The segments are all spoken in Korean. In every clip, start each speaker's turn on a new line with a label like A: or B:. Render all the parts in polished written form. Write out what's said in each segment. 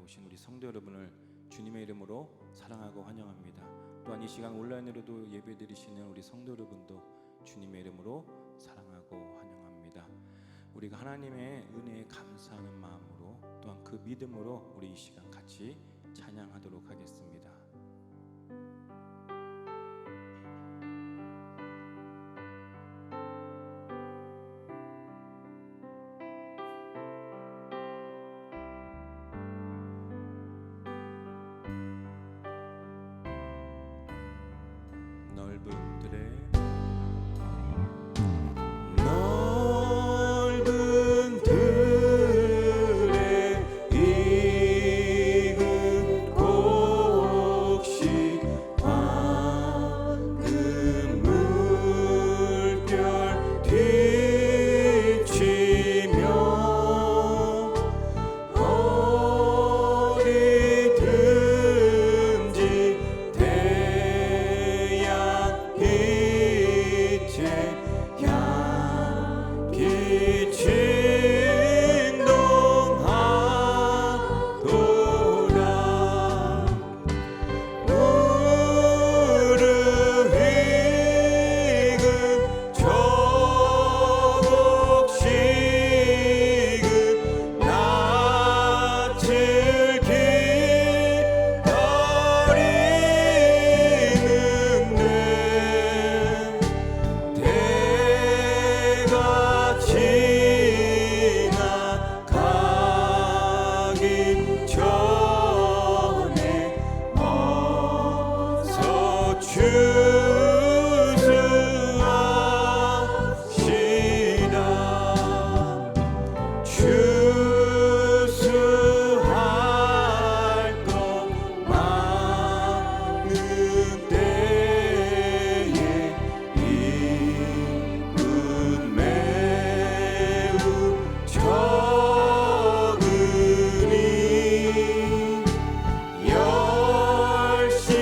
A: 오신 우리 성도 여러분을 주님의 이름으로 사랑하고 환영합니다. 또한 이 시간 온라인으로도 예배드리시는 우리 성도 여러분도 주님의 이름으로 사랑하고 환영합니다. 우리가 하나님의 은혜에 감사하는 마음으로 또한 그 믿음으로 우리 이 시간 같이 찬양하도록 하겠습니다. 넓은 들에
B: 넓은 들에 익은 곡식 황금 물결 뒤치며 어디든지 향기 진동하도다. 무르익은 저 곡식은 낯을 기다리는데 때가 지나가기 전에 어서 추수합시다. 추수할 것 많은 때에 이끝 매우 적으니 열심히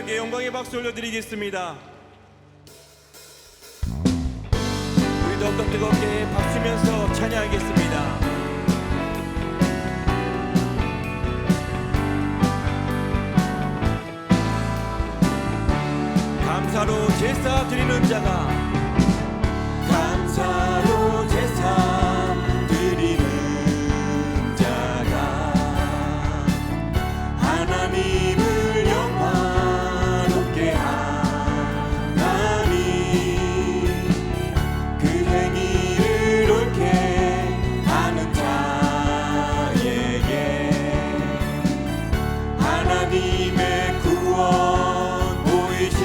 B: 하나님께 영광의 박수 올려드리겠습니다. 우리 더욱더 뜨겁게 박수면서 찬양하겠습니다. 감사로 제사 드리는 자가 감사로 제사 드리는 자가 하나님을 영화롭게 하나니 그 행위를 옳게 하는 자에게 하나님의 구원 보이시리라.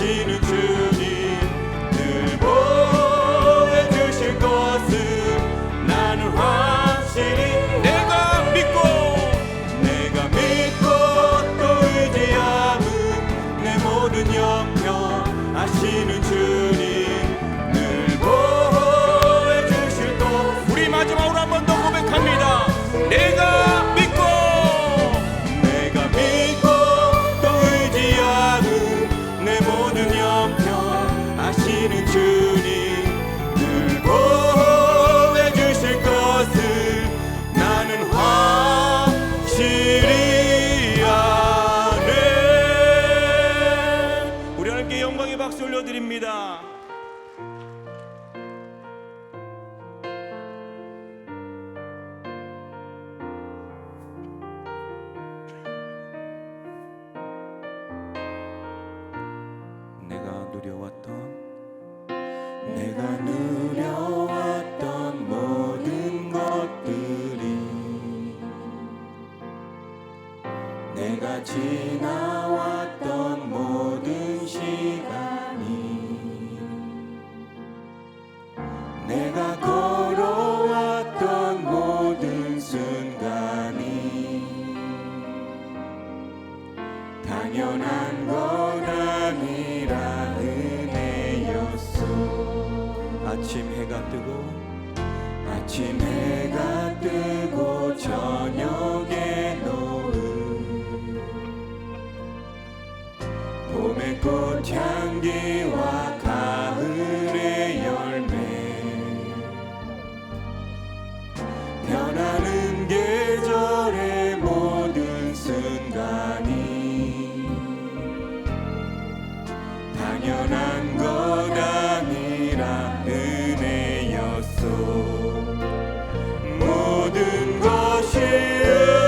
B: 하시는 주님 늘 보여주실 것을 나는 확실히 내가 믿고 또 의지함은 내 모든 형편 하시는 주님 늘 보여주실 것. 우리 마지막으로 한 번 더 고백합니다. 내가 믿고 또 의지함은 내 모든 형편 하시는 주님 늘 보여주실 것을 나는 확실히 아네. 우리 하나님께 영광의 박수 올려드립니다.
A: 내가 누려왔던 모든 것들이 내가 지나왔던 모든 시간이 내가 걸어왔던 모든 순간이 당연한 것 아니라 아침 해가 뜨고 저녁에 노을 봄의 꽃향기와 가을의 열매 변하는 계절의 모든 순간이 당연한 것 아니라 모든 것이 은혜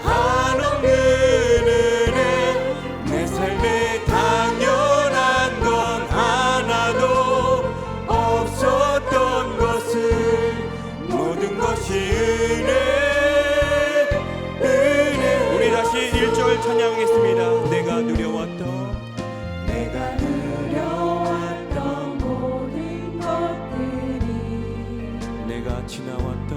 A: 한없는 은혜 내 삶에 당연한 건 하나도 없었던 것을 모든 것이 은혜. 다시 1절 찬양하겠습니다. 내가 누려왔던
C: 모든 것들이
A: 내가 지나왔던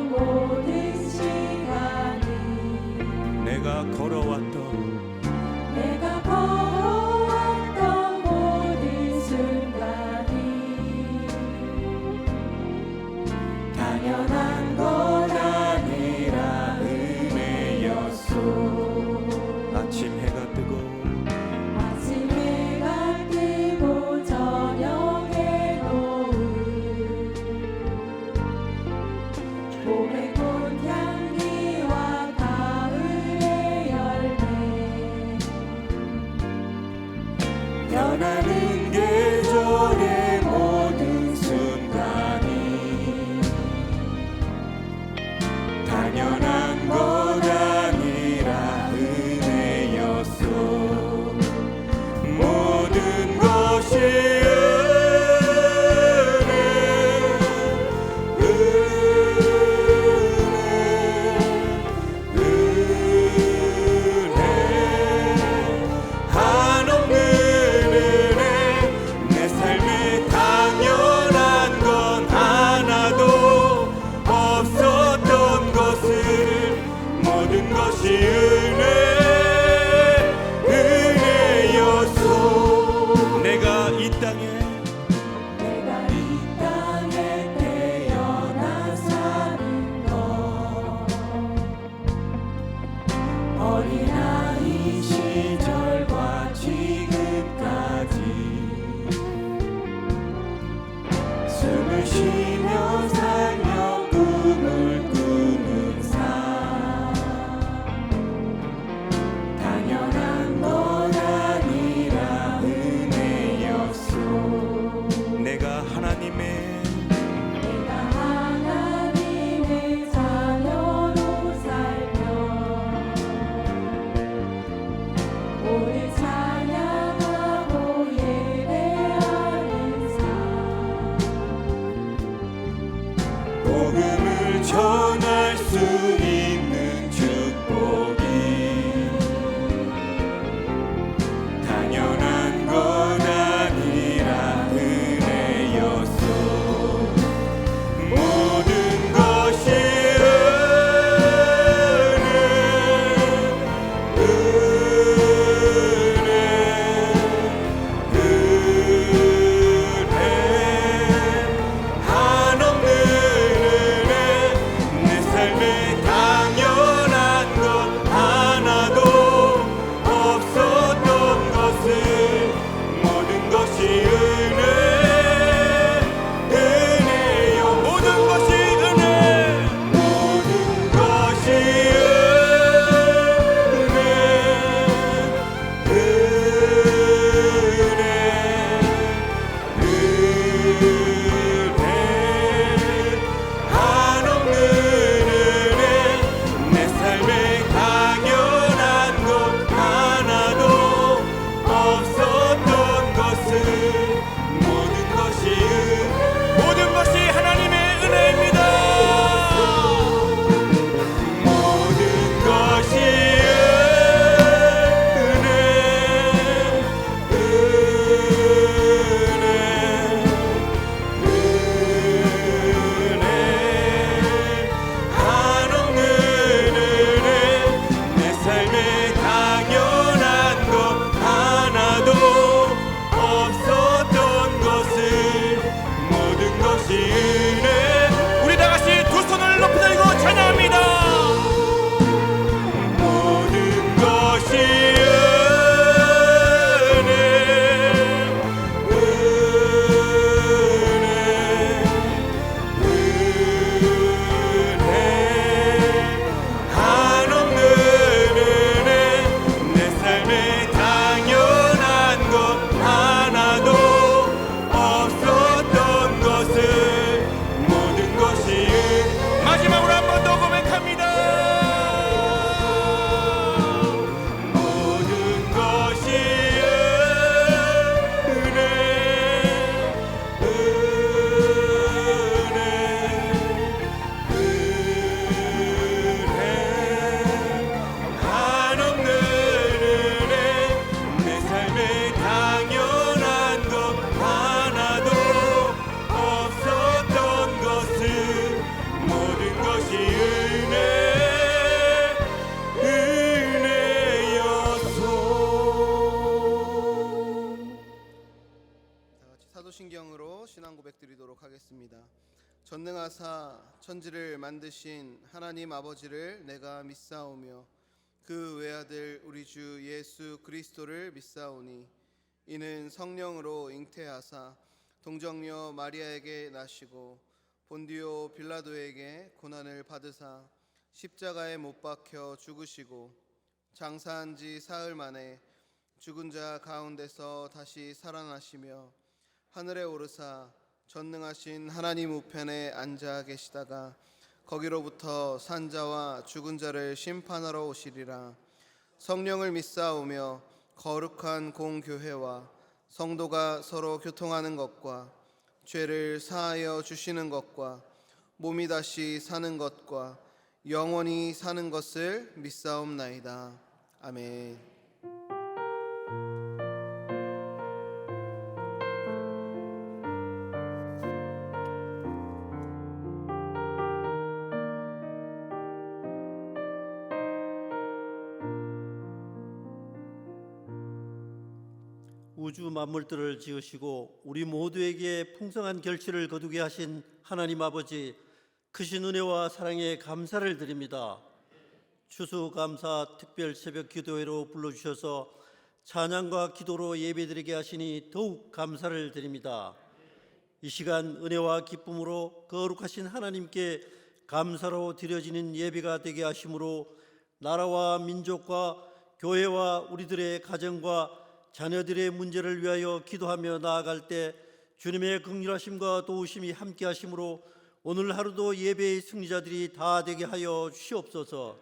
C: 모든 시간이
A: 내가 걸어왔던
C: 모든 순간이 당연한 것
A: 아침 해가
C: 뜨고 저녁에 노을 봄의 꽃향기와 가을의 열매
B: 변하는 계절의 모든 순간이 당연한 것 모든 것이 은혜 한없는 은혜 내 삶에 당연한 건 하나도 없었던 것을 모든 것이 은혜 내가 이 땅에
C: 태어나 사는 것 어린아이 시절과 지금까지 숨을 쉬며 살며 꿈을 꾸는 삶 당연한 것 아니라
B: 내가 하나님의
C: 자녀로 살며 오늘 찬양하고 예배하며
D: 사도신경으로 신앙 고백드리도록 하겠습니다. 전능하사 천지를 만드신 하나님 아버지를 내가 믿사오며 그 외아들 우리 주 예수 그리스도를 믿사오니 이는 성령으로 잉태하사 동정녀 마리아에게 나시고 본디오 빌라도에게 고난을 받으사 십자가에 못 박혀 죽으시고 장사한 지 사흘 만에 죽은 자 가운데서 다시 살아나시며 하늘에 오르사 전능하신 하나님 우편에 앉아 계시다가 거기로부터 산자와 죽은 자를 심판하러 오시리라. 성령을 믿사오며 거룩한 공교회와 성도가 서로 교통하는 것과 죄를 사하여 주시는 것과 몸이 다시 사는 것과 영원히 사는 것을 믿사옵나이다. 아멘.
E: 우주 만물들을 지으시고 우리 모두에게 풍성한 결실을 거두게 하신 하나님 아버지, 크신 은혜와 사랑에 감사를 드립니다. 추수감사 특별 새벽 기도회로 불러주셔서 찬양과 기도로 예배드리게 하시니 더욱 감사를 드립니다. 이 시간 은혜와 기쁨으로 거룩하신 하나님께 감사로 드려지는 예배가 되게 하심으로 나라와 민족과 교회와 우리들의 가정과 자녀들의 문제를 위하여 기도하며 나아갈 때 주님의 긍휼하심과 도우심이 함께 하심으로 오늘 하루도 예배의 승리자들이 다 되게 하여 주시옵소서.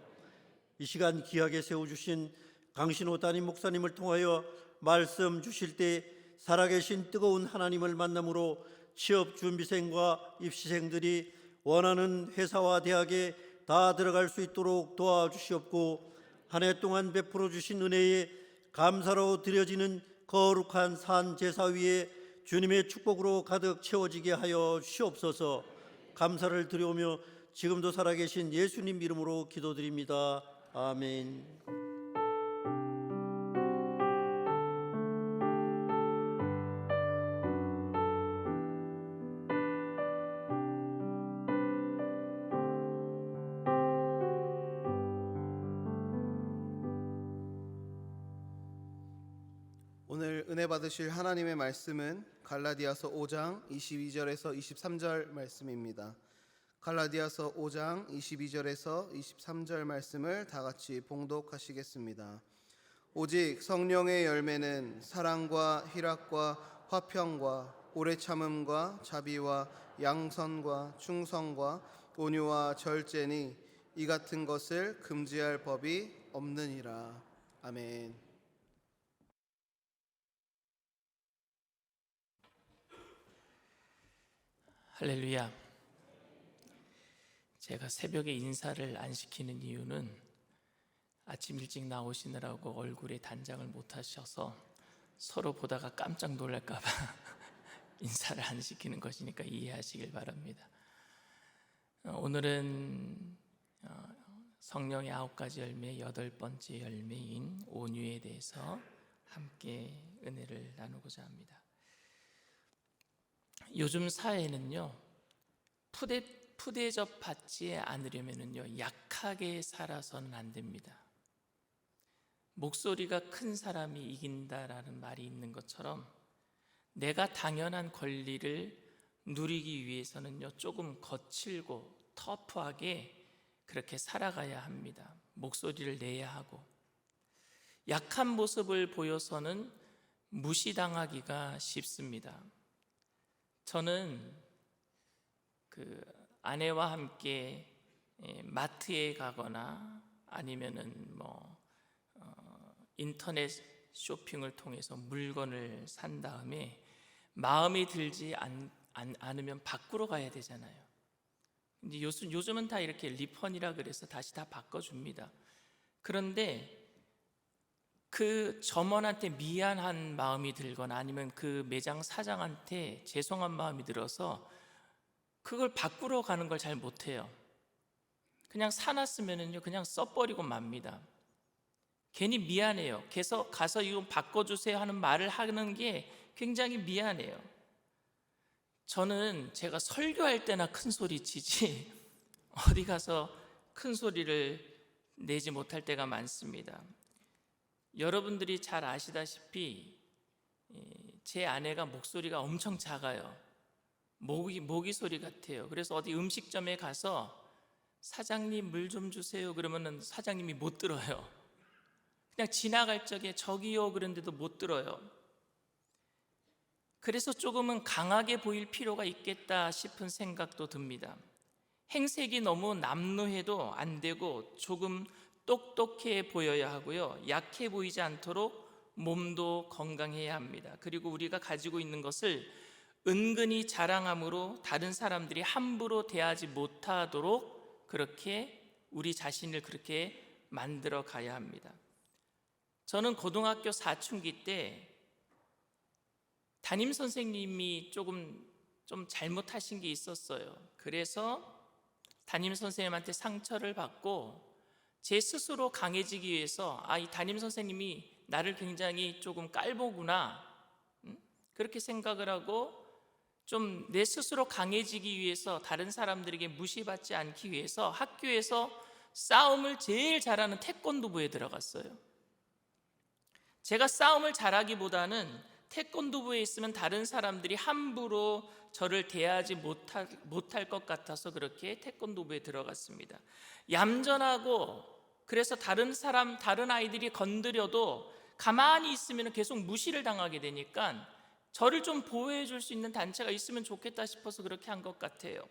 E: 이 시간 귀하게 세워주신 강신호 담임 목사님을 통하여 말씀 주실 때 살아계신 뜨거운 하나님을 만남으로 취업 준비생과 입시생들이 원하는 회사와 대학에 다 들어갈 수 있도록 도와주시옵고, 한 해 동안 베풀어 주신 은혜에 감사로 드려지는 거룩한 산 제사 위에 주님의 축복으로 가득 채워지게 하여 주시옵소서. 감사를 드려오며 지금도 살아계신 예수님 이름으로 기도드립니다. 아멘.
D: 오늘 은혜 받으실 하나님의 말씀은 갈라디아서 5장 22절에서 23절 말씀입니다. 갈라디아서 5장 22절에서 23절 말씀을 다 같이 봉독하시겠습니다. 오직 성령의 열매는 사랑과 희락과 화평과 오래 참음과 자비와 양선과 충성과 온유와 절제니 이 같은 것을 금지할 법이 없느니라. 아멘.
F: 할렐루야. 제가 새벽에 인사를 안 시키는 이유는 아침 일찍 나오시느라고 얼굴에 단장을 못 하셔서 서로 보다가 깜짝 놀랄까 봐 인사를 안 시키는 것이니까 이해하시길 바랍니다. 오늘은 성령의 9가지 열매 8번째 열매인 온유에 대해서 함께 은혜를 나누고자 합니다. 요즘 사회는요, 푸대접 받지 않으려면요 약하게 살아서는 안 됩니다. 목소리가 큰 사람이 이긴다라는 말이 있는 것처럼 내가 당연한 권리를 누리기 위해서는요 조금 거칠고 터프하게 그렇게 살아가야 합니다. 목소리를 내야 하고, 약한 모습을 보여서는 무시당하기가 쉽습니다. 저는 그 아내와 함께 마트에 가거나 아니면은 인터넷 쇼핑을 통해서 물건을 산 다음에 마음에 들지 않으면 바꾸러 가야 되잖아요. 근데 요즘은 다 이렇게 리펀이라 그래서 다시 다 바꿔줍니다. 그런데 그 점원한테 미안한 마음이 들거나 아니면 그 매장 사장한테 죄송한 마음이 들어서 그걸 바꾸러 가는 걸 잘 못해요. 그냥 사놨으면은요 그냥 써버리고 맙니다. 괜히 미안해요. 그래서 가서 이거 바꿔주세요 하는 말을 하는 게 굉장히 미안해요. 저는 제가 설교할 때나 큰 소리 치지 어디 가서 큰 소리를 내지 못할 때가 많습니다. 여러분들이 잘 아시다시피 제 아내가 목소리가 엄청 작아요. 모기 소리 같아요. 그래서 어디 음식점에 가서 사장님 물 좀 주세요 그러면은 사장님이 못 들어요. 그냥 지나갈 적에 저기요 그런데도 못 들어요. 그래서 조금은 강하게 보일 필요가 있겠다 싶은 생각도 듭니다. 행색이 너무 남루해도 안 되고 조금 똑똑해 보여야 하고요, 약해 보이지 않도록 몸도 건강해야 합니다. 그리고 우리가 가지고 있는 것을 은근히 자랑함으로 다른 사람들이 함부로 대하지 못하도록 그렇게 우리 자신을 그렇게 만들어 가야 합니다. 저는 고등학교 사춘기 때 담임 선생님이 좀 잘못하신 게 있었어요. 그래서 담임 선생님한테 상처를 받고 제 스스로 강해지기 위해서 이 담임 선생님이 나를 굉장히 조금 깔보구나, 그렇게 생각을 하고 좀 내 스스로 강해지기 위해서 다른 사람들에게 무시받지 않기 위해서 학교에서 싸움을 제일 잘하는 태권도부에 들어갔어요. 제가 싸움을 잘하기보다는 태권도부에 있으면 다른 사람들이 함부로 저를 대하지 못할 것 같아서 그렇게 태권도부에 들어갔습니다. 얌전하고, 그래서 다른 아이들이 건드려도 가만히 있으면 계속 무시를 당하게 되니까 저를 좀 보호해 줄 수 있는 단체가 있으면 좋겠다 싶어서 그렇게 한 것 같아요.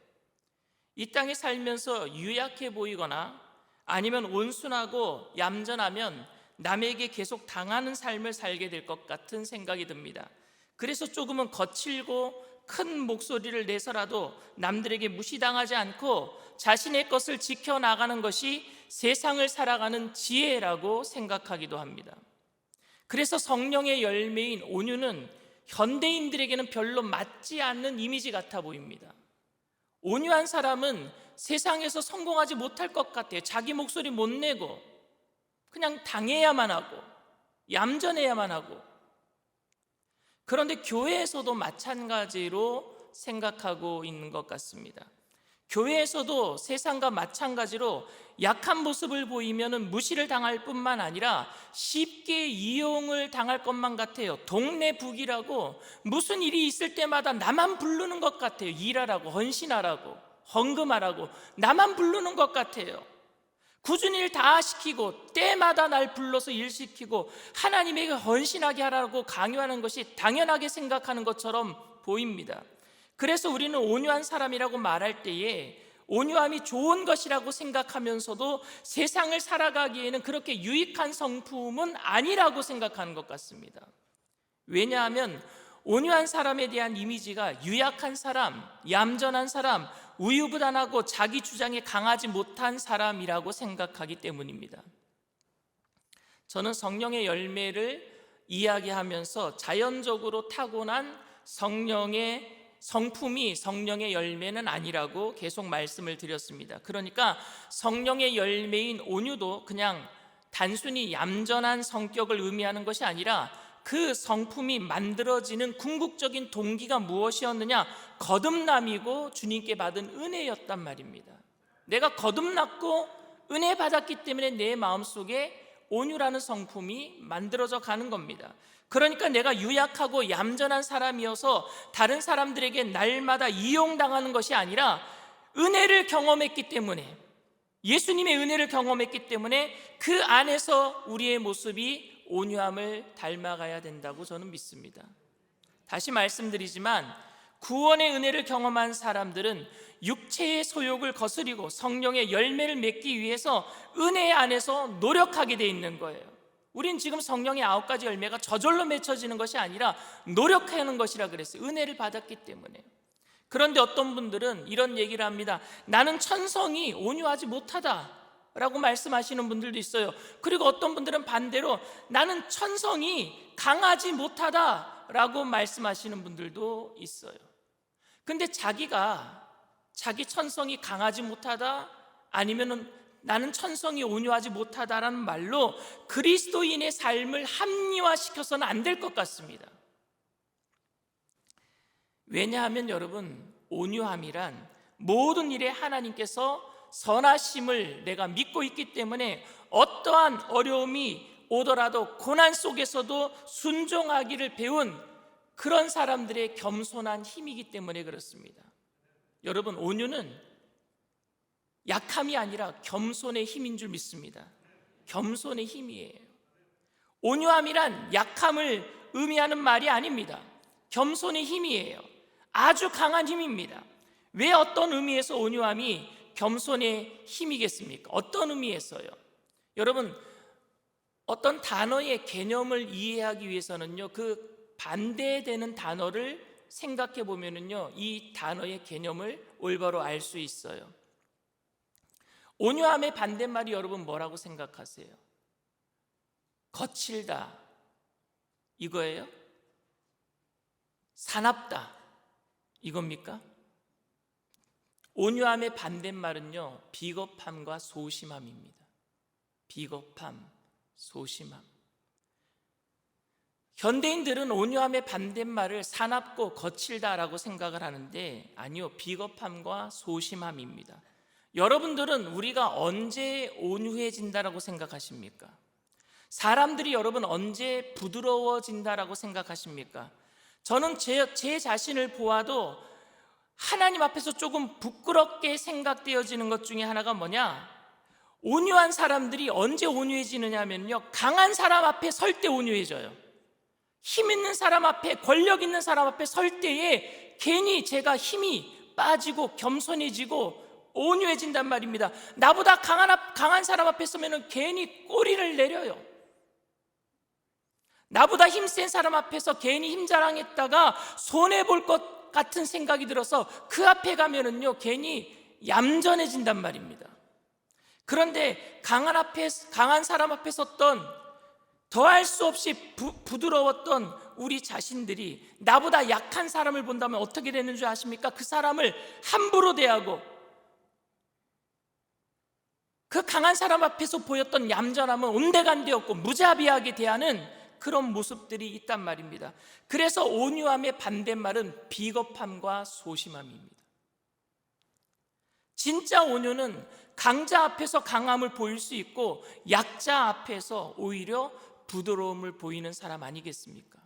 F: 이 땅에 살면서 유약해 보이거나 아니면 온순하고 얌전하면 남에게 계속 당하는 삶을 살게 될 것 같은 생각이 듭니다. 그래서 조금은 거칠고 큰 목소리를 내서라도 남들에게 무시당하지 않고 자신의 것을 지켜나가는 것이 세상을 살아가는 지혜라고 생각하기도 합니다. 그래서 성령의 열매인 온유는 현대인들에게는 별로 맞지 않는 이미지 같아 보입니다. 온유한 사람은 세상에서 성공하지 못할 것 같아요. 자기 목소리 못 내고 그냥 당해야만 하고 얌전해야만 하고. 그런데 교회에서도 마찬가지로 생각하고 있는 것 같습니다. 교회에서도 세상과 마찬가지로 약한 모습을 보이면 무시를 당할 뿐만 아니라 쉽게 이용을 당할 것만 같아요. 동네 북이라고 무슨 일이 있을 때마다 나만 부르는 것 같아요. 일하라고, 헌신하라고, 헌금하라고 나만 부르는 것 같아요. 굳은 일 다 시키고 때마다 날 불러서 일 시키고 하나님에게 헌신하게 하라고 강요하는 것이 당연하게 생각하는 것처럼 보입니다. 그래서 우리는 온유한 사람이라고 말할 때에 온유함이 좋은 것이라고 생각하면서도 세상을 살아가기에는 그렇게 유익한 성품은 아니라고 생각하는 것 같습니다. 왜냐하면 온유한 사람에 대한 이미지가 유약한 사람, 얌전한 사람, 우유부단하고 자기 주장에 강하지 못한 사람이라고 생각하기 때문입니다. 저는 성령의 열매를 이야기하면서 자연적으로 타고난 성령의 성품이 성령의 열매는 아니라고 계속 말씀을 드렸습니다. 그러니까 성령의 열매인 온유도 그냥 단순히 얌전한 성격을 의미하는 것이 아니라 그 성품이 만들어지는 궁극적인 동기가 무엇이었느냐? 거듭남이고 주님께 받은 은혜였단 말입니다. 내가 거듭났고 은혜 받았기 때문에 내 마음속에 온유라는 성품이 만들어져 가는 겁니다. 그러니까 내가 유약하고 얌전한 사람이어서 다른 사람들에게 날마다 이용당하는 것이 아니라 은혜를 경험했기 때문에, 예수님의 은혜를 경험했기 때문에 그 안에서 우리의 모습이 온유함을 닮아가야 된다고 저는 믿습니다. 다시 말씀드리지만 구원의 은혜를 경험한 사람들은 육체의 소욕을 거스리고 성령의 열매를 맺기 위해서 은혜 안에서 노력하게 돼 있는 거예요. 우린 지금 성령의 9가지 열매가 저절로 맺혀지는 것이 아니라 노력하는 것이라 그랬어요. 은혜를 받았기 때문에. 그런데 어떤 분들은 이런 얘기를 합니다. 나는 천성이 온유하지 못하다 라고 말씀하시는 분들도 있어요. 그리고 어떤 분들은 반대로 나는 천성이 강하지 못하다 라고 말씀하시는 분들도 있어요. 근데 자기 천성이 강하지 못하다, 아니면은 나는 천성이 온유하지 못하다라는 말로 그리스도인의 삶을 합리화시켜서는 안 될 것 같습니다. 왜냐하면 여러분, 온유함이란 모든 일에 하나님께서 선하심을 내가 믿고 있기 때문에 어떠한 어려움이 오더라도 고난 속에서도 순종하기를 배운 그런 사람들의 겸손한 힘이기 때문에 그렇습니다. 여러분, 온유는 약함이 아니라 겸손의 힘인 줄 믿습니다. 겸손의 힘이에요. 온유함이란 약함을 의미하는 말이 아닙니다. 겸손의 힘이에요. 아주 강한 힘입니다. 왜 어떤 의미에서 온유함이 겸손의 힘이겠습니까? 어떤 의미에서요? 여러분, 어떤 단어의 개념을 이해하기 위해서는요, 그 반대되는 단어를 생각해 보면은요, 이 단어의 개념을 올바로 알 수 있어요. 온유함의 반대말이 여러분 뭐라고 생각하세요? 거칠다, 이거예요? 사납다, 이겁니까? 온유함의 반대말은요, 비겁함과 소심함입니다. 비겁함, 소심함. 현대인들은 온유함의 반대말을 사납고 거칠다라고 생각을 하는데 아니요, 비겁함과 소심함입니다. 여러분들은 우리가 언제 온유해진다라고 생각하십니까? 사람들이 여러분 언제 부드러워진다라고 생각하십니까? 저는 제 자신을 보아도 하나님 앞에서 조금 부끄럽게 생각되어지는 것 중에 하나가 뭐냐? 온유한 사람들이 언제 온유해지느냐 하면요, 강한 사람 앞에 설 때 온유해져요. 힘 있는 사람 앞에, 권력 있는 사람 앞에 설 때에 괜히 제가 힘이 빠지고 겸손해지고 온유해진단 말입니다. 나보다 강한 사람 앞에 서면 괜히 꼬리를 내려요. 나보다 힘센 사람 앞에서 괜히 힘 자랑했다가 손해볼 것 같은 생각이 들어서 그 앞에 가면은요, 괜히 얌전해진단 말입니다. 그런데 강한 사람 앞에 섰던 더할 수 없이 부드러웠던 우리 자신들이 나보다 약한 사람을 본다면 어떻게 되는 줄 아십니까? 그 사람을 함부로 대하고 그 강한 사람 앞에서 보였던 얌전함은 온데간데 없고 무자비하게 대하는 그런 모습들이 있단 말입니다. 그래서 온유함의 반대말은 비겁함과 소심함입니다. 진짜 온유는 강자 앞에서 강함을 보일 수 있고 약자 앞에서 오히려 부드러움을 보이는 사람 아니겠습니까?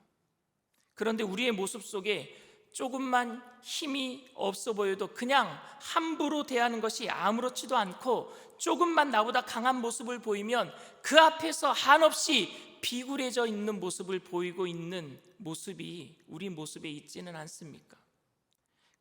F: 그런데 우리의 모습 속에 조금만 힘이 없어 보여도 그냥 함부로 대하는 것이 아무렇지도 않고 조금만 나보다 강한 모습을 보이면 그 앞에서 한없이 비굴해져 있는 모습을 보이고 있는 모습이 우리 모습에 있지는 않습니까?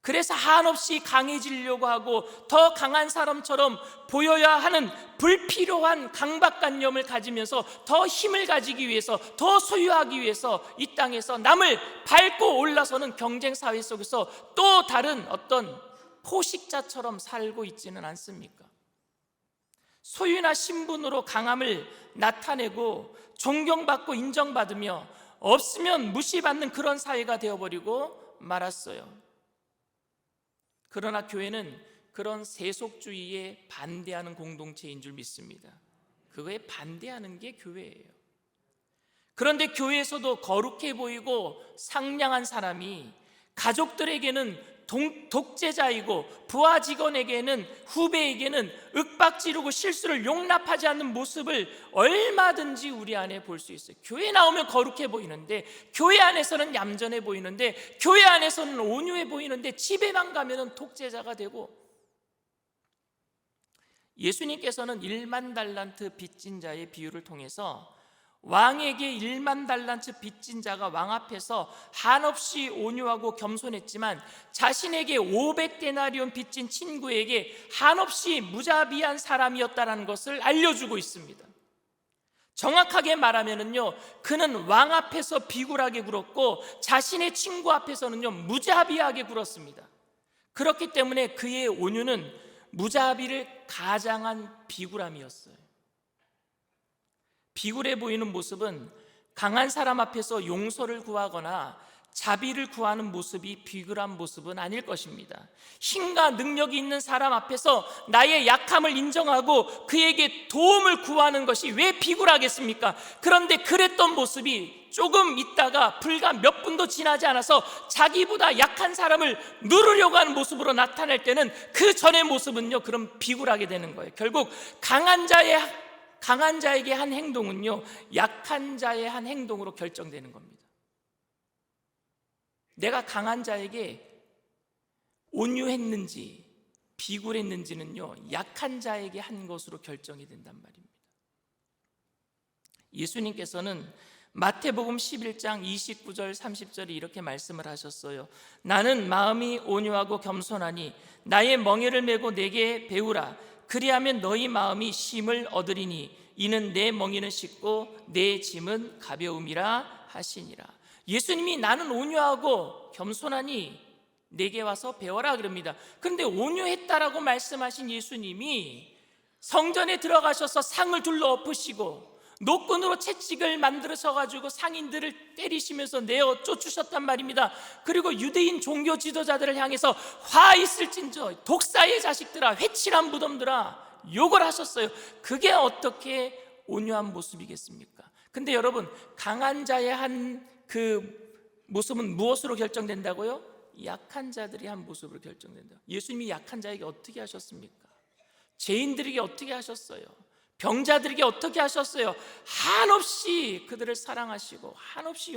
F: 그래서 한없이 강해지려고 하고 더 강한 사람처럼 보여야 하는 불필요한 강박관념을 가지면서 더 힘을 가지기 위해서, 더 소유하기 위해서 이 땅에서 남을 밟고 올라서는 경쟁사회 속에서 또 다른 어떤 포식자처럼 살고 있지는 않습니까? 소유나 신분으로 강함을 나타내고 존경받고 인정받으며 없으면 무시받는 그런 사회가 되어버리고 말았어요. 그러나 교회는 그런 세속주의에 반대하는 공동체인 줄 믿습니다. 그거에 반대하는 게 교회예요. 그런데 교회에서도 거룩해 보이고 상냥한 사람이 가족들에게는 독재자이고 부하 직원에게는, 후배에게는 윽박지르고 실수를 용납하지 않는 모습을 얼마든지 우리 안에 볼 수 있어요. 교회 나오면 거룩해 보이는데, 교회 안에서는 얌전해 보이는데, 교회 안에서는 온유해 보이는데, 집에만 가면 독재자가 되고. 예수님께서는 1만 달란트 빚진 자의 비유를 통해서 왕에게 1만 달란트 빚진 자가 왕 앞에서 한없이 온유하고 겸손했지만 자신에게 500데나리온 빚진 친구에게 한없이 무자비한 사람이었다는 것을 알려주고 있습니다. 정확하게 말하면은요, 그는 왕 앞에서 비굴하게 굴었고 자신의 친구 앞에서는요 무자비하게 굴었습니다. 그렇기 때문에 그의 온유는 무자비를 가장한 비굴함이었어요. 비굴해 보이는 모습은 강한 사람 앞에서 용서를 구하거나 자비를 구하는 모습이 비굴한 모습은 아닐 것입니다. 힘과 능력이 있는 사람 앞에서 나의 약함을 인정하고 그에게 도움을 구하는 것이 왜 비굴하겠습니까? 그런데 그랬던 모습이 조금 있다가 불과 몇 분도 지나지 않아서 자기보다 약한 사람을 누르려고 하는 모습으로 나타날 때는 그 전의 모습은요, 그럼 비굴하게 되는 거예요. 결국 강한 자에게 한 행동은요, 약한 자의 한 행동으로 결정되는 겁니다. 내가 강한 자에게 온유했는지 비굴했는지는요, 약한 자에게 한 것으로 결정이 된단 말입니다. 예수님께서는 마태복음 11장 29절 30절에 이렇게 말씀을 하셨어요. 나는 마음이 온유하고 겸손하니 나의 멍에를 메고 내게 배우라. 그리하면 너희 마음이 쉼을 얻으리니 이는 내 멍에는 쉽고 내 짐은 가벼움이라 하시니라. 예수님이 나는 온유하고 겸손하니 내게 와서 배워라 그럽니다. 그런데 온유했다라고 말씀하신 예수님이 성전에 들어가셔서 상을 둘러 엎으시고 노끈으로 채찍을 만들어서 상인들을 때리시면서 내어 쫓으셨단 말입니다. 그리고 유대인 종교 지도자들을 향해서 화 있을진저 독사의 자식들아, 회칠한 무덤들아 욕을 하셨어요. 그게 어떻게 온유한 모습이겠습니까? 근데 여러분, 강한 자의 한 그 모습은 무엇으로 결정된다고요? 약한 자들이 한 모습으로 결정된다. 예수님이 약한 자에게 어떻게 하셨습니까? 죄인들에게 어떻게 하셨어요? 병자들에게 어떻게 하셨어요? 한없이 그들을 사랑하시고 한없이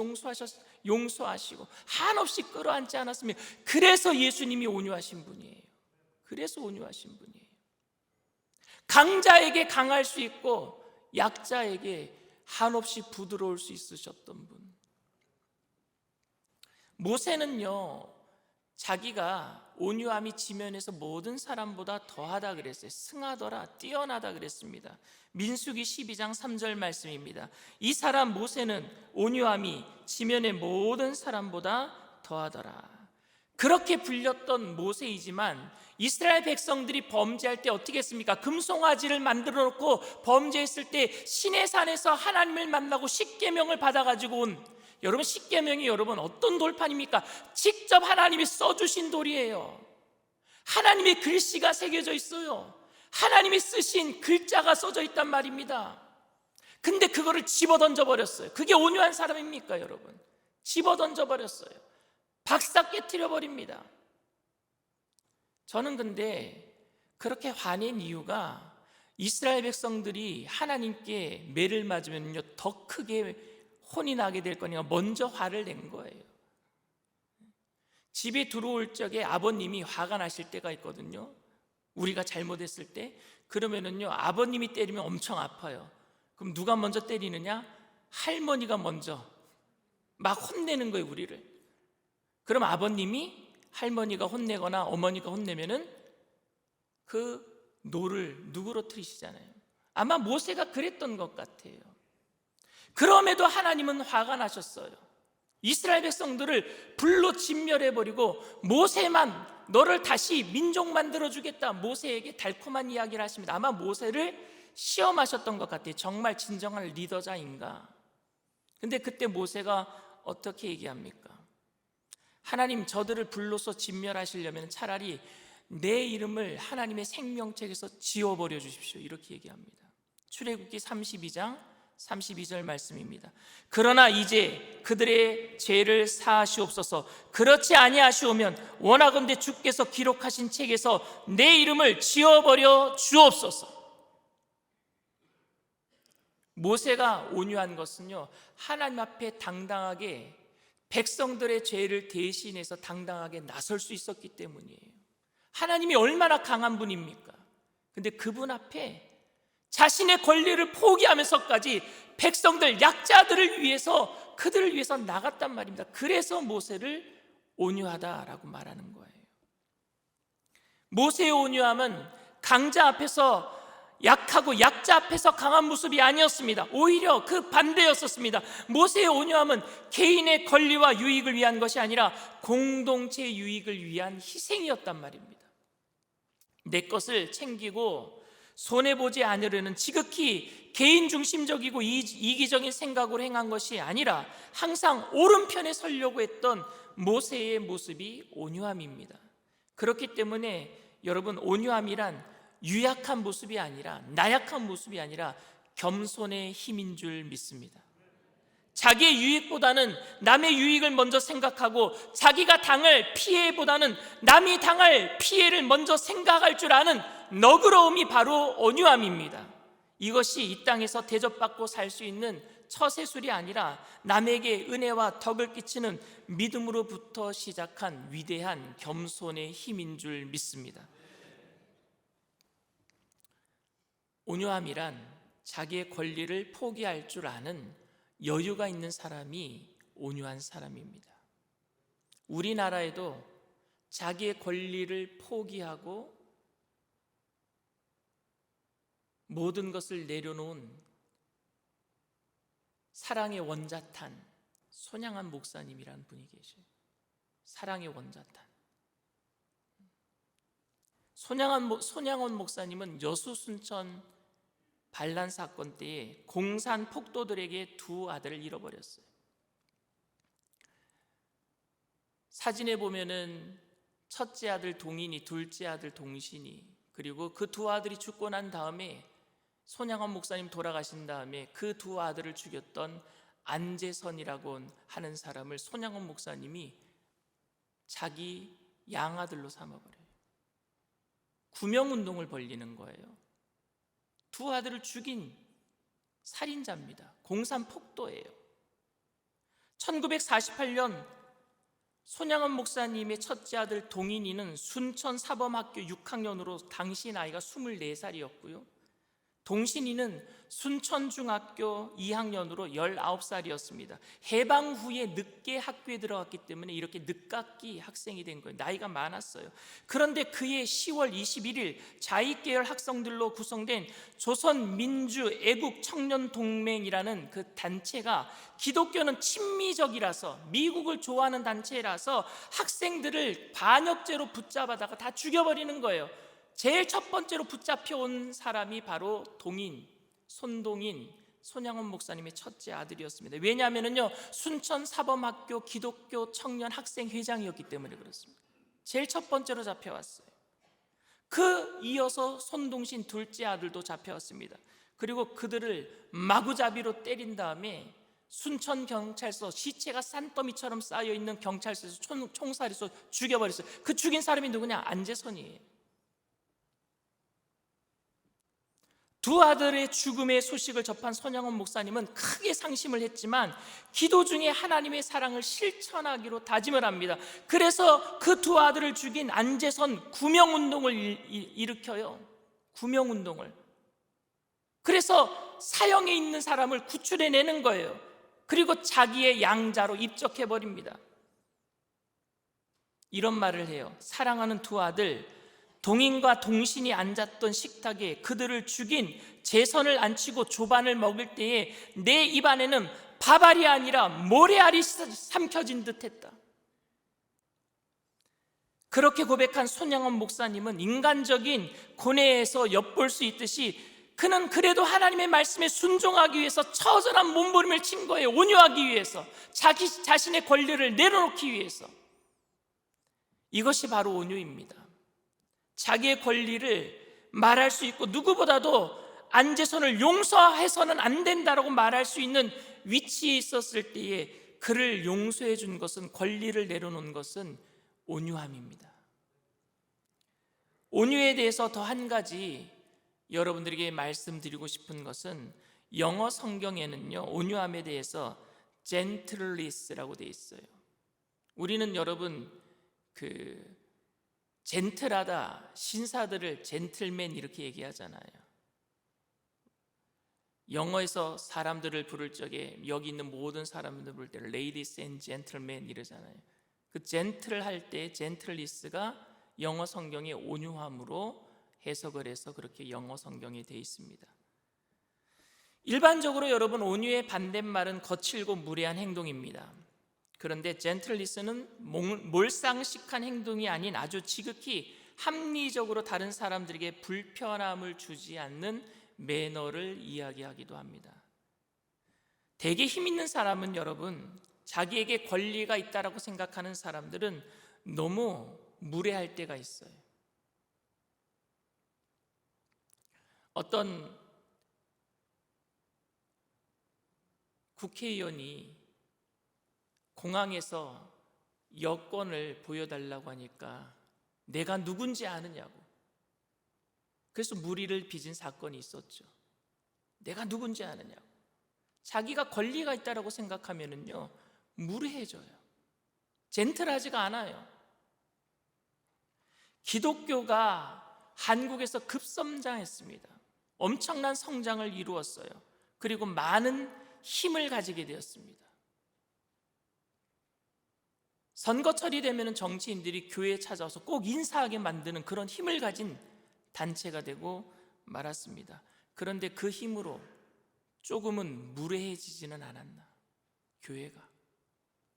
F: 용서하시고 한없이 끌어안지 않았습니까? 그래서 예수님이 온유하신 분이에요. 그래서 온유하신 분이에요. 강자에게 강할 수 있고 약자에게 한없이 부드러울 수 있으셨던 분. 모세는요, 자기가 온유함이 지면에서 모든 사람보다 더하다 그랬어요. 승하더라, 뛰어나다 그랬습니다. 민수기 12장 3절 말씀입니다. 이 사람 모세는 온유함이 지면의 모든 사람보다 더하더라. 그렇게 불렸던 모세이지만 이스라엘 백성들이 범죄할 때 어떻게 했습니까? 금송아지를 만들어 놓고 범죄했을 때 시내산에서 하나님을 만나고 십계명을 받아가지고 온, 여러분, 십계명이 여러분 어떤 돌판입니까? 직접 하나님이 써주신 돌이에요. 하나님의 글씨가 새겨져 있어요. 하나님이 쓰신 글자가 써져 있단 말입니다. 근데 그거를 집어던져 버렸어요. 그게 온유한 사람입니까 여러분? 집어던져 버렸어요. 박사 깨트려 버립니다. 저는 근데 그렇게 화낸 이유가 이스라엘 백성들이 하나님께 매를 맞으면요 더 크게 혼이 나게 될 거니까 먼저 화를 낸 거예요. 집에 들어올 적에 아버님이 화가 나실 때가 있거든요. 우리가 잘못했을 때. 그러면은요, 아버님이 때리면 엄청 아파요. 그럼 누가 먼저 때리느냐? 할머니가 먼저 막 혼내는 거예요, 우리를. 그럼 아버님이, 할머니가 혼내거나 어머니가 혼내면은 그 노를 누구러뜨리시잖아요. 아마 모세가 그랬던 것 같아요. 그럼에도 하나님은 화가 나셨어요. 이스라엘 백성들을 불로 진멸해버리고 모세만, 너를 다시 민족 만들어주겠다, 모세에게 달콤한 이야기를 하십니다. 아마 모세를 시험하셨던 것 같아요. 정말 진정한 리더자인가? 근데 그때 모세가 어떻게 얘기합니까? 하나님, 저들을 불로서 진멸하시려면 차라리 내 이름을 하나님의 생명책에서 지워버려 주십시오, 이렇게 얘기합니다. 출애굽기 32장 32절 말씀입니다. 그러나 이제 그들의 죄를 사하시옵소서. 그렇지 아니하시오면 원하건대 주께서 기록하신 책에서 내 이름을 지워버려 주옵소서. 모세가 온유한 것은요, 하나님 앞에 당당하게 백성들의 죄를 대신해서 당당하게 나설 수 있었기 때문이에요. 하나님이 얼마나 강한 분입니까? 근데 그분 앞에 자신의 권리를 포기하면서까지 백성들, 약자들을 위해서, 그들을 위해서 나갔단 말입니다. 그래서 모세를 온유하다라고 말하는 거예요. 모세의 온유함은 강자 앞에서 약하고 약자 앞에서 강한 모습이 아니었습니다. 오히려 그 반대였었습니다. 모세의 온유함은 개인의 권리와 유익을 위한 것이 아니라 공동체의 유익을 위한 희생이었단 말입니다. 내 것을 챙기고 손해보지 않으려는 지극히 개인 중심적이고 이기적인 생각으로 행한 것이 아니라 항상 오른편에 서려고 했던 모세의 모습이 온유함입니다. 그렇기 때문에 여러분, 온유함이란 유약한 모습이 아니라, 나약한 모습이 아니라 겸손의 힘인 줄 믿습니다. 자기의 유익보다는 남의 유익을 먼저 생각하고 자기가 당할 피해보다는 남이 당할 피해를 먼저 생각할 줄 아는 너그러움이 바로 온유함입니다. 이것이 이 땅에서 대접받고 살 수 있는 처세술이 아니라 남에게 은혜와 덕을 끼치는 믿음으로부터 시작한 위대한 겸손의 힘인 줄 믿습니다. 온유함이란 자기의 권리를 포기할 줄 아는 여유가 있는 사람이 온유한 사람입니다. 우리나라에도 자기의 권리를 포기하고 모든 것을 내려놓은 사랑의 원자탄 손양원 목사님이라는 분이 계셔요. 사랑의 원자탄. 손양원 목사님은 여수 순천 반란 사건 때에 공산 폭도들에게 두 아들을 잃어버렸어요. 사진에 보면은 첫째 아들 동인이, 둘째 아들 동신이, 그리고 그 두 아들이 죽고 난 다음에 손양원 목사님 돌아가신 다음에 그 두 아들을 죽였던 안재선이라고 하는 사람을 손양원 목사님이 자기 양아들로 삼아버려요. 구명운동을 벌리는 거예요. 두 아들을 죽인 살인자입니다. 공산 폭도예요. 1948년 손양원 목사님의 첫째 아들 동인이는 순천 사범학교 6학년으로 당시 나이가 24살이었고요. 동신이는 순천중학교 2학년으로 19살이었습니다. 해방 후에 늦게 학교에 들어갔기 때문에 이렇게 늦깎이 학생이 된 거예요. 나이가 많았어요. 그런데 그해 10월 21일 자익계열 학생들로 구성된 조선민주애국청년동맹이라는 그 단체가 기독교는 친미적이라서 미국을 좋아하는 단체라서 학생들을 반역죄로 붙잡아다가 다 죽여버리는 거예요. 제일 첫 번째로 붙잡혀온 사람이 바로 동인, 손동인, 손양원 목사님의 첫째 아들이었습니다. 왜냐하면요, 순천 사범학교 기독교 청년 학생 회장이었기 때문에 그렇습니다. 제일 첫 번째로 잡혀왔어요. 그 이어서 손동신 둘째 아들도 잡혀왔습니다. 그리고 그들을 마구잡이로 때린 다음에 순천경찰서 시체가 산더미처럼 쌓여있는 경찰서에서 총살이 쏘 죽여버렸어요. 그 죽인 사람이 누구냐? 안재선이에요. 두 아들의 죽음의 소식을 접한 손양원 목사님은 크게 상심을 했지만 기도 중에 하나님의 사랑을 실천하기로 다짐을 합니다. 그래서 그 두 아들을 죽인 안재선 구명운동을 일으켜요. 구명운동을. 그래서 사형에 있는 사람을 구출해내는 거예요. 그리고 자기의 양자로 입적해버립니다. 이런 말을 해요. 사랑하는 두 아들, 동인과 동신이 앉았던 식탁에 그들을 죽인 재선을 앉히고 조반을 먹을 때에 내 입안에는 밥알이 아니라 모래알이 삼켜진 듯했다. 그렇게 고백한 손양원 목사님은 인간적인 고뇌에서 엿볼 수 있듯이 그는 그래도 하나님의 말씀에 순종하기 위해서 처절한 몸부림을 친 거예요. 온유하기 위해서, 자기 자신의 권리를 내려놓기 위해서. 이것이 바로 온유입니다. 자기의 권리를 말할 수 있고 누구보다도 안재선을 용서해서는 안 된다라고 말할 수 있는 위치에 있었을 때에 그를 용서해 준 것은, 권리를 내려놓은 것은 온유함입니다. 온유에 대해서 더 한 가지 여러분들에게 말씀드리고 싶은 것은, 영어 성경에는요 온유함에 대해서 gentleness라고 되어 있어요. 우리는 여러분 젠틀하다, 신사들을 젠틀맨 이렇게 얘기하잖아요. 영어에서 사람들을 부를 적에 여기 있는 모든 사람들을 부를 때 ladies and gentlemen 이러잖아요. 그 젠틀 할 때 젠틀리스가 영어 성경의 온유함으로 해석을 해서 그렇게 영어 성경에 되어 있습니다. 일반적으로 여러분 온유의 반대말은 거칠고 무례한 행동입니다. 그런데 젠틀리스는 몰상식한 행동이 아닌 아주 지극히 합리적으로 다른 사람들에게 불편함을 주지 않는 매너를 이야기하기도 합니다. 되게 힘 있는 사람은 여러분, 자기에게 권리가 있다라고 생각하는 사람들은 너무 무례할 때가 있어요. 어떤 국회의원이 공항에서 여권을 보여달라고 하니까 내가 누군지 아느냐고, 그래서 물의를 빚은 사건이 있었죠. 내가 누군지 아느냐고. 자기가 권리가 있다고 생각하면은요, 무례해져요. 젠틀하지가 않아요. 기독교가 한국에서 급성장했습니다. 엄청난 성장을 이루었어요. 그리고 많은 힘을 가지게 되었습니다. 선거철이 되면 정치인들이 교회에 찾아와서 꼭 인사하게 만드는 그런 힘을 가진 단체가 되고 말았습니다. 그런데 그 힘으로 조금은 무례해지지는 않았나? 교회가.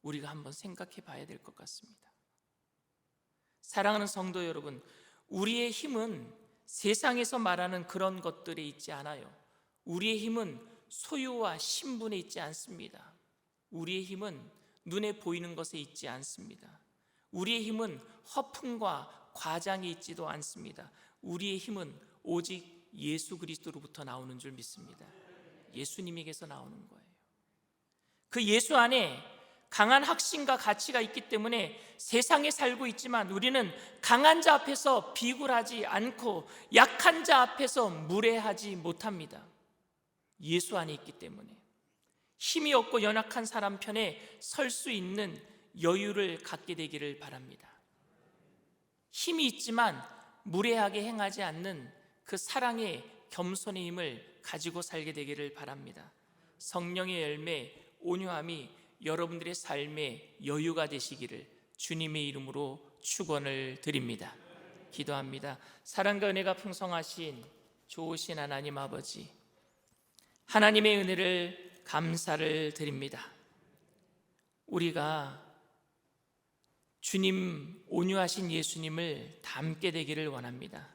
F: 우리가 한번 생각해 봐야 될 것 같습니다. 사랑하는 성도 여러분, 우리의 힘은 세상에서 말하는 그런 것들에 있지 않아요. 우리의 힘은 소유와 신분에 있지 않습니다. 우리의 힘은 눈에 보이는 것에 있지 않습니다. 우리의 힘은 허풍과 과장에 있지도 않습니다. 우리의 힘은 오직 예수 그리스도로부터 나오는 줄 믿습니다. 예수님에게서 나오는 거예요. 그 예수 안에 강한 확신과 가치가 있기 때문에 세상에 살고 있지만 우리는 강한 자 앞에서 비굴하지 않고 약한 자 앞에서 무례하지 못합니다. 예수 안에 있기 때문에 힘이 없고 연약한 사람 편에 설 수 있는 여유를 갖게 되기를 바랍니다. 힘이 있지만 무례하게 행하지 않는 그 사랑의 겸손의 힘을 가지고 살게 되기를 바랍니다. 성령의 열매, 온유함이 여러분들의 삶의 여유가 되시기를 주님의 이름으로 축원을 드립니다. 기도합니다. 사랑과 은혜가 풍성하신 좋으신 하나님 아버지, 하나님의 은혜를 감사를 드립니다. 우리가 주님, 온유하신 예수님을 닮게 되기를 원합니다.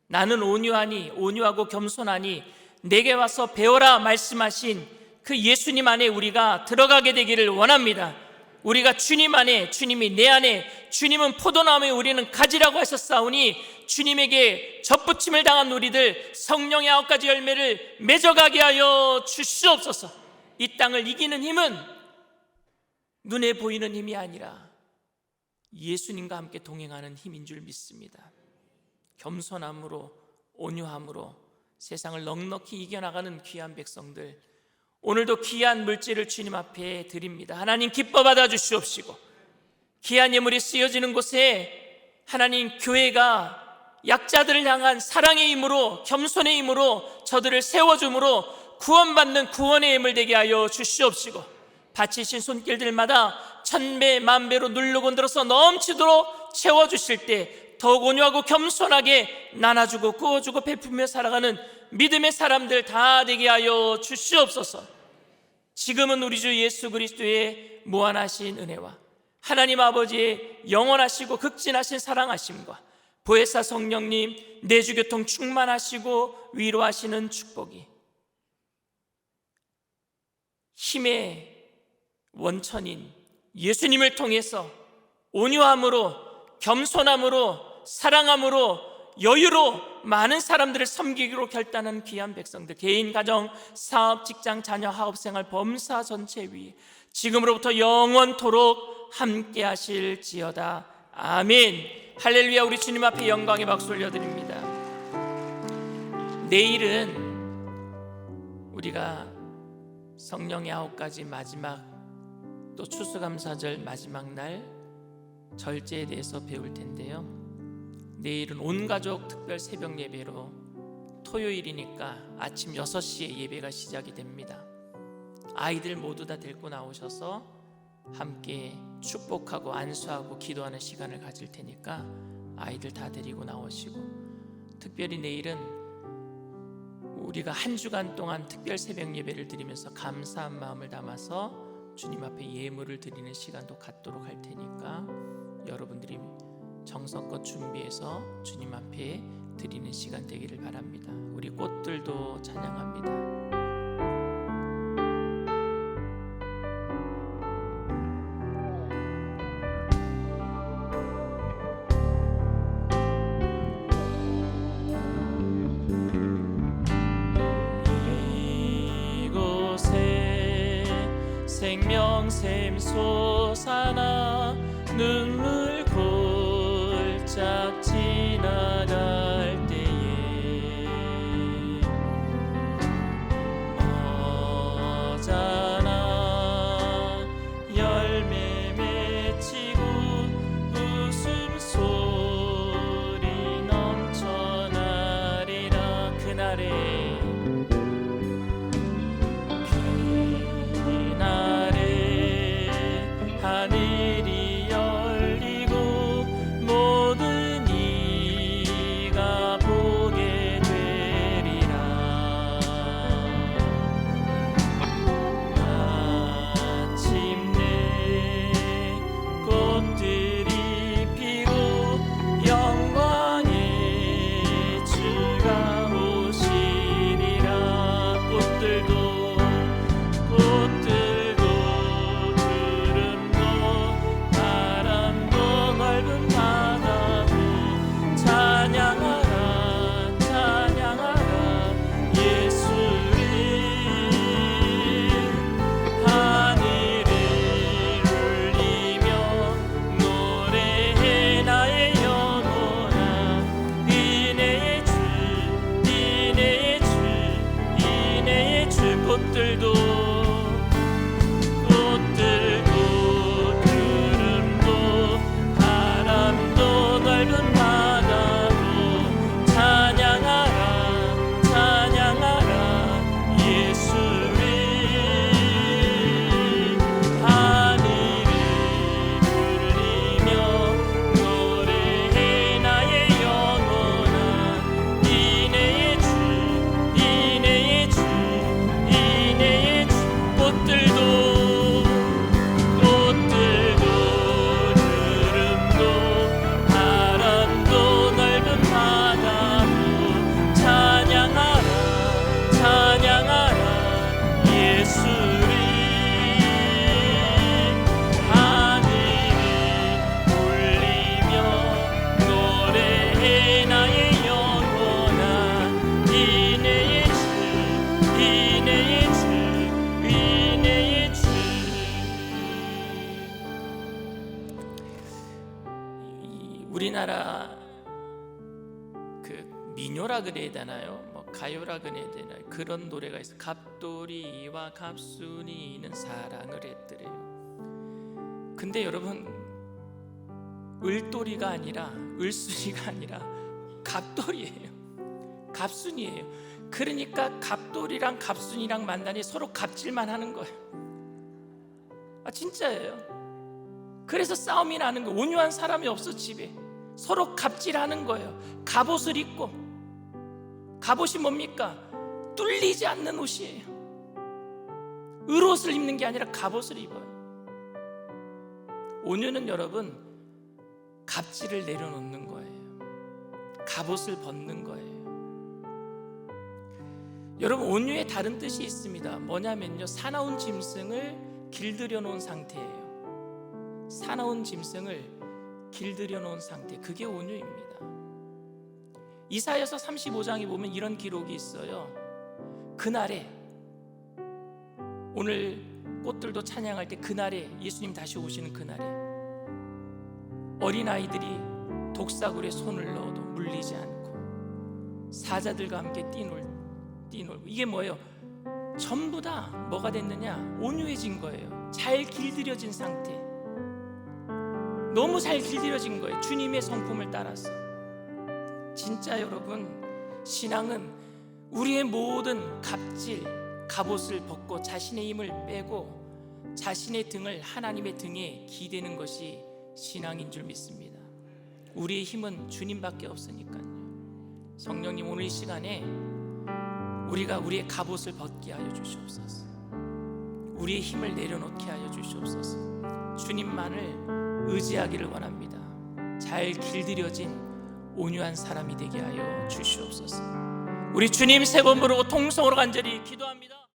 F: 나는 온유하고 겸손하니 내게 와서 배워라 말씀하신 그 예수님 안에 우리가 들어가게 되기를 원합니다. 우리가 주님 안에, 주님이 내 안에, 주님은 포도나무에 우리는 가지라고 하셨사오니 주님에게 접붙임을 당한 우리들 성령의 9가지 열매를 맺어가게 하여 주시옵소서. 이 땅을 이기는 힘은 눈에 보이는 힘이 아니라 예수님과 함께 동행하는 힘인 줄 믿습니다. 겸손함으로, 온유함으로 세상을 넉넉히 이겨나가는 귀한 백성들, 오늘도 귀한 물질을 주님 앞에 드립니다. 하나님 기뻐 받아 주시옵시고, 귀한 예물이 쓰여지는 곳에 하나님 교회가 약자들을 향한 사랑의 힘으로, 겸손의 힘으로 저들을 세워줌으로 구원받는 구원의 힘을 되게 하여 주시옵시고, 바치신 손길들마다 천배 만배로 누르고 들어서 넘치도록 채워주실 때 더욱 온유하고 겸손하게 나눠주고 구워주고 베풀며 살아가는 믿음의 사람들 다 되게 하여 주시옵소서. 지금은 우리 주 예수 그리스도의 무한하신 은혜와 하나님 아버지의 영원하시고 극진하신 사랑하심과 보혜사 성령님 내주교통 충만하시고 위로하시는 축복이 힘의 원천인 예수님을 통해서 온유함으로, 겸손함으로, 사랑함으로, 여유로 많은 사람들을 섬기기로 결단한 귀한 백성들, 개인, 가정, 사업, 직장, 자녀, 학업생활, 범사 전체 위에 지금으로부터 영원토록 함께 하실지어다. 아멘. 할렐루야. 우리 주님 앞에 영광의 박수 올려드립니다. 내일은 우리가 성령의 9가지 마지막 또 추수감사절 마지막 날 절제에 대해서 배울 텐데요. 내일은 온가족 특별 새벽 예배로 토요일이니까 아침 6시에 예배가 시작이 됩니다. 아이들 모두 다 데리고 나오셔서 함께 축복하고 안수하고 기도하는 시간을 가질 테니까 아이들 다 데리고 나오시고, 특별히 내일은 우리가 한 주간 동안 특별 새벽 예배를 드리면서 감사한 마음을 담아서 주님 앞에 예물을 드리는 시간도 갖도록 할 테니까 여러분들이 정성껏 준비해서 주님 앞에 드리는 시간 되기를 바랍니다. 우리 꽃들도 찬양합니다. 이곳에 생명샘 솟아나 눈물 골짝 지나갈 때에 어자나 열매 맺히고 웃음소리 넘쳐나리라. 그날에 하늘이 열리고 모든 이가 보게 되리라. 마침내 꽃들이 피고 영광의 주가 오시리라. 꽃들도 꽃들도 구름도 바람도 넓은 바다도 찬양하라 찬양하라 예수를. 하늘을 울리며 노래해 나의 영혼아. 이내의 주 이내의 주 이내의 주. 꽃들도 구름도 바람도 넓은 바다도 찬양하라 찬양하라 예수를. 하늘을 울리며 노래해 나의 영혼아. 이내의 주 이내의 주 이내의 주. 우리나라 그 민요라 그래야 되나요? 뭐 가요라 그래야 되나요? 그런 노래가 있어. 갑돌이와 갑순이는 사랑을 했더래요. 근데 여러분, 을돌이가 아니라 을순이가 아니라 갑돌이에요. 갑순이에요. 그러니까 갑돌이랑 갑순이랑 만나니 서로 갑질만 하는 거예요. 아, 진짜예요. 그래서 싸움이 나는 거예요. 온유한 사람이 없어. 집에 서로 갑질하는 거예요. 갑옷을 입고, 갑옷이 뭡니까? 뚫리지 않는 옷이에요. 을옷을 입는 게 아니라 갑옷을 입어요. 온유는 여러분, 갑질을 내려놓는 거예요. 갑옷을 벗는 거예요. 여러분, 온유의 다른 뜻이 있습니다. 뭐냐면요, 사나운 짐승을 길들여 놓은 상태예요. 사나운 짐승을 길들여 놓은 상태, 그게 온유입니다. 이사야서 35장에 보면 이런 기록이 있어요. 그날에, 오늘 꽃들도 찬양할 때 그날에, 예수님 다시 오시는 그날에 어린아이들이 독사굴에 손을 넣어도 물리지 않고 사자들과 함께 뛰놀고. 이게 뭐예요? 전부 다 뭐가 됐느냐? 온유해진 거예요. 잘 길들여진 상태. 너무 잘 길들여진 거예요. 주님의 성품을 따라서. 진짜 여러분, 신앙은 우리의 모든 갑질, 갑옷을 벗고 자신의 힘을 빼고 자신의 등을 하나님의 등에 기대는 것이 신앙인 줄 믿습니다. 우리의 힘은 주님밖에 없으니까요. 성령님, 오늘 이 시간에 우리가 우리의 갑옷을 벗게 하여 주시옵소서. 우리의 힘을 내려놓게 하여 주시옵소서. 주님만을 의지하기를 원합니다. 잘 길들여진 온유한 사람이 되게 하여 주시옵소서. 우리 주님 세 번 부르고 통성으로 간절히 기도합니다.